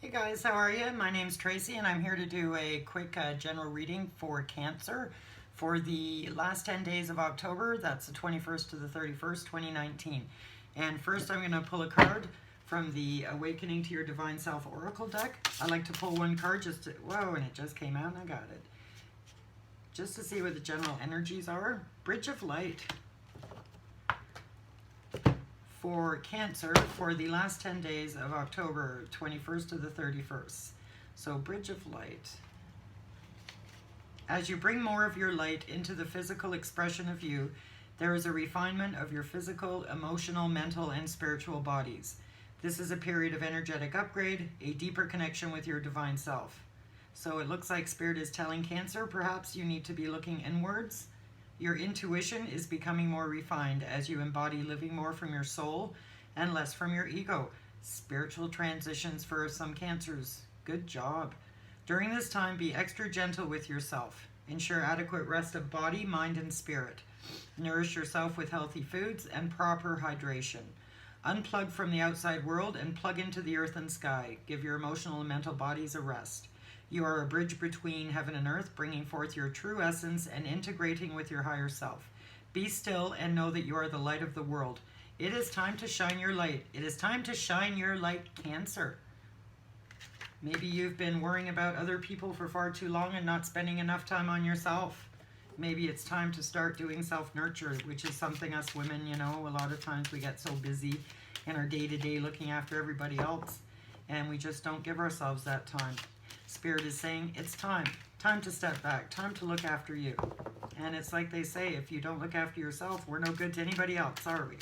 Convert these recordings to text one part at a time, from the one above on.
Hey guys, how are you? My name's Tracy and I'm here to do a quick general reading for Cancer for the last 10 days of October. That's the 21st to the 31st, 2019. And first I'm going to pull a card from the Awakening to Your Divine Self Oracle deck. I like to pull one card just to, whoa, and it just came out and I got it. Just to see what the general energies are. Bridge of Light for Cancer for the last 10 days of October 21st to the 31st. So Bridge of Light. As you bring more of your light into the physical expression of you, there is a refinement of your physical, emotional, mental, and spiritual bodies. This is a period of energetic upgrade, a deeper connection with your divine self. So it looks like Spirit is telling Cancer, perhaps you need to be looking inwards. Your intuition is becoming more refined as you embody living more from your soul and less from your ego. Spiritual transitions for some Cancers. Good job. During this time, be extra gentle with yourself. Ensure adequate rest of body, mind, and spirit. Nourish yourself with healthy foods and proper hydration. Unplug from the outside world and plug into the earth and sky. Give your emotional and mental bodies a rest. You are a bridge between heaven and earth, bringing forth your true essence and integrating with your higher self. Be still and know that you are the light of the world. It is time to shine your light. It is time to shine your light, Cancer. Maybe you've been worrying about other people for far too long and not spending enough time on yourself. Maybe it's time to start doing self-nurture, which is something us women, a lot of times we get so busy in our day-to-day looking after everybody else, and we just don't give ourselves that time. Spirit is saying, it's time to step back, time to look after you. And it's like they say, if you don't look after yourself, we're no good to anybody else, are we?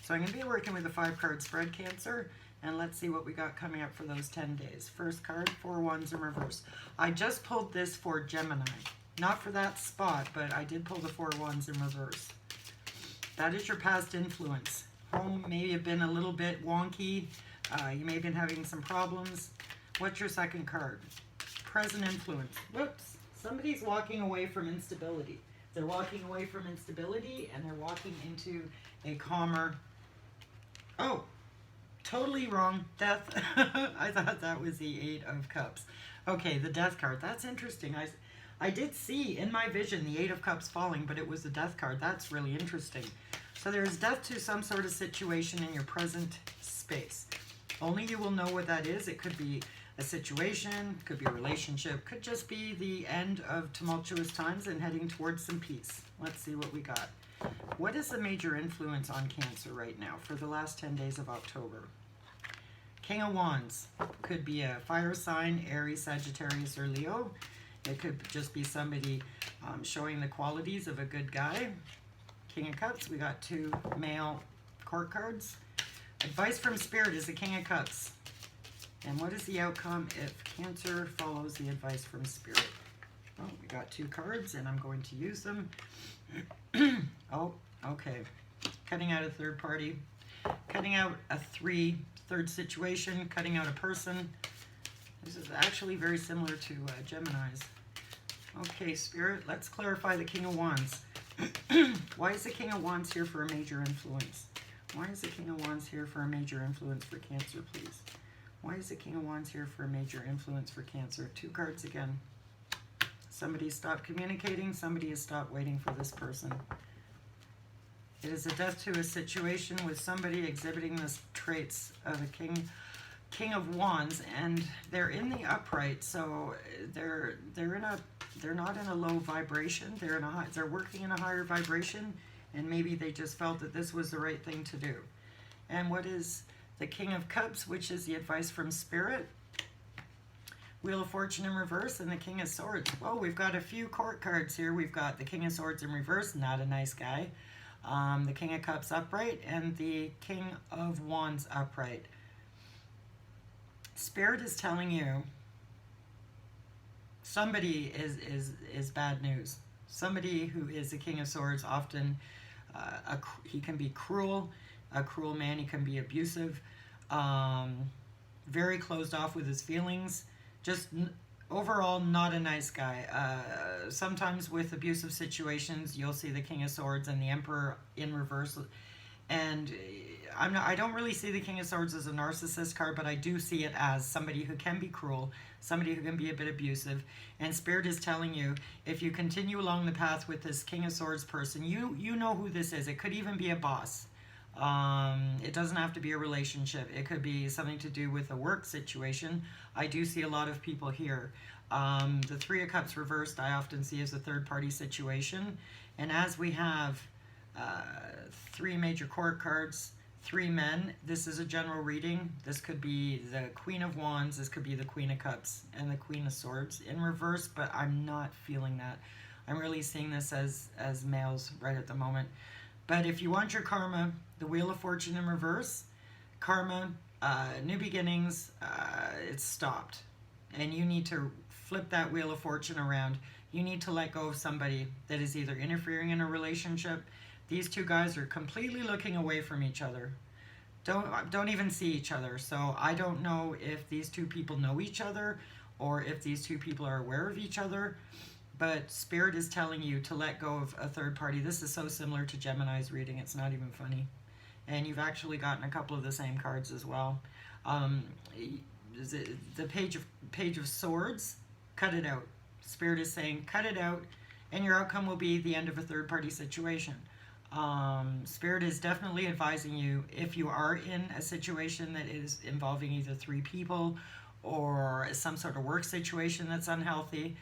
So I'm going to be working with a 5-card spread, Cancer, and let's see what we got coming up for those 10 days. First card, 4 wands in reverse. I just pulled this for Gemini. Not for that spot, but I did pull the 4 wands in reverse. That is your past influence. Home may have been a little bit wonky. You may have been having some problems. What's your second card? Present influence. Whoops. Somebody's walking away from instability. They're walking away from instability and they're walking into a calmer... Oh, totally wrong. Death. I thought that was the 8 of Cups. Okay, the Death card. That's interesting. I did see in my vision the 8 of Cups falling, but it was the Death card. That's really interesting. So there's death to some sort of situation in your present space. Only you will know what that is. It could be a situation, could be a relationship, could just be the end of tumultuous times and heading towards some peace. Let's see what we got. What is the major influence on Cancer right now for the last 10 days of October? King of Wands. Could be a fire sign, Aries, Sagittarius, or Leo. It could just be somebody showing the qualities of a good guy. King of Cups. We got 2 male court cards. Advice from Spirit is the King of Cups. And what is the outcome if Cancer follows the advice from Spirit? Oh, we got 2 cards and I'm going to use them. Oh, okay. Cutting out a third party. Cutting out a third situation. Cutting out a person. This is actually very similar to Gemini's. Okay, Spirit, let's clarify the King of Wands. Why is the King of Wands here for a major influence? Why is the King of Wands here for a major influence for Cancer, please? Why is the King of Wands here for a major influence for Cancer? 2 cards again. Somebody stopped communicating. Somebody has stopped waiting for this person. It is a death to a situation with somebody exhibiting the traits of a King of Wands, and they're in the upright, so they're not in a low vibration. They're working in a higher vibration, and maybe they just felt that this was the right thing to do. And what is the King of Cups, which is the advice from Spirit? Wheel of Fortune in reverse and the King of Swords. Well, we've got a few court cards here. We've got the King of Swords in reverse, not a nice guy. The King of Cups upright and the King of Wands upright. Spirit is telling you somebody is bad news. Somebody who is the King of Swords, often he can be cruel, a cruel man. He can be abusive, very closed off with his feelings. Just overall not a nice guy. Sometimes with abusive situations, you'll see the King of Swords and the Emperor in reverse. And I don't really see the King of Swords as a narcissist card, but I do see it as somebody who can be cruel, somebody who can be a bit abusive. And Spirit is telling you, if you continue along the path with this King of Swords person, you know who this is. It could even be a boss. It doesn't have to be a relationship. It could be something to do with a work situation. I do see a lot of people here. The Three of Cups reversed I often see as a third-party situation. And as we have three major court cards, three men, this is a general reading. This could be the Queen of Wands, this could be the Queen of Cups, and the Queen of Swords in reverse, but I'm not feeling that. I'm really seeing this as males right at the moment. But if you want your karma, the Wheel of Fortune in reverse, karma, new beginnings, it's stopped. And you need to flip that Wheel of Fortune around. You need to let go of somebody that is either interfering in a relationship. These two guys are completely looking away from each other. Don't even see each other. So I don't know if these two people know each other or if these two people are aware of each other. But Spirit is telling you to let go of a third party. This is so similar to Gemini's reading, it's not even funny. And you've actually gotten a couple of the same cards as well. The Page of Swords, cut it out. Spirit is saying, cut it out, and your outcome will be the end of a third party situation. Spirit is definitely advising you, if you are in a situation that is involving either three people or some sort of work situation that's unhealthy,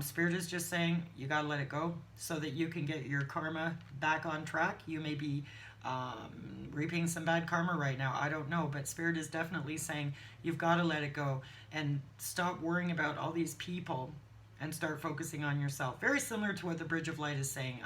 Spirit is just saying you got to let it go so that you can get your karma back on track. You may be reaping some bad karma right now. I don't know, but Spirit is definitely saying you've got to let it go and stop worrying about all these people and start focusing on yourself. Very similar to what the Bridge of Light is saying.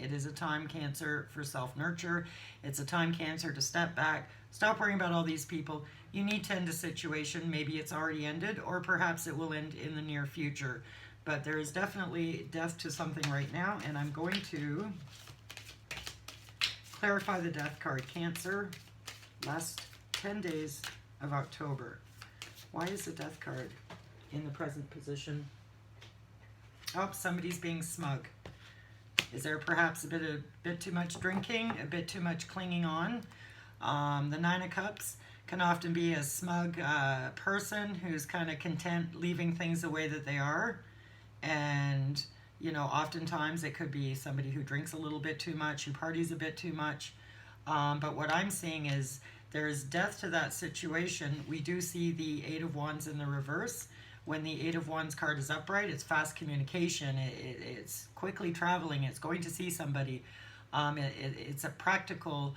It is a time, Cancer, for self-nurture. It's a time, Cancer, to step back. Stop worrying about all these people. You need to end a situation. Maybe it's already ended, or perhaps it will end in the near future. But there is definitely death to something right now, and I'm going to clarify the death card. Cancer, last 10 days of October. Why is the death card in the present position? Oh, somebody's being smug. Is there perhaps a bit too much drinking, a bit too much clinging on? The Nine of Cups can often be a smug person who's kind of content leaving things the way that they are. And, you know, oftentimes it could be somebody who drinks a little bit too much, who parties a bit too much. But what I'm seeing is there is death to that situation. We do see the Eight of Wands in the reverse. When the Eight of Wands card is upright, it's fast communication. It's quickly traveling. It's going to see somebody. It's a practical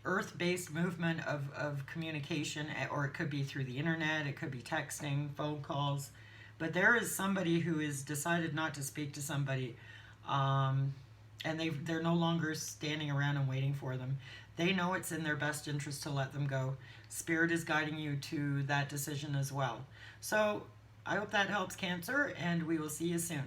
earth-based movement of communication, or it could be through the internet. It could be texting, phone calls. But there is somebody who has decided not to speak to somebody, and they're no longer standing around and waiting for them. They know it's in their best interest to let them go. Spirit is guiding you to that decision as well. So I hope that helps, Cancer, and we will see you soon.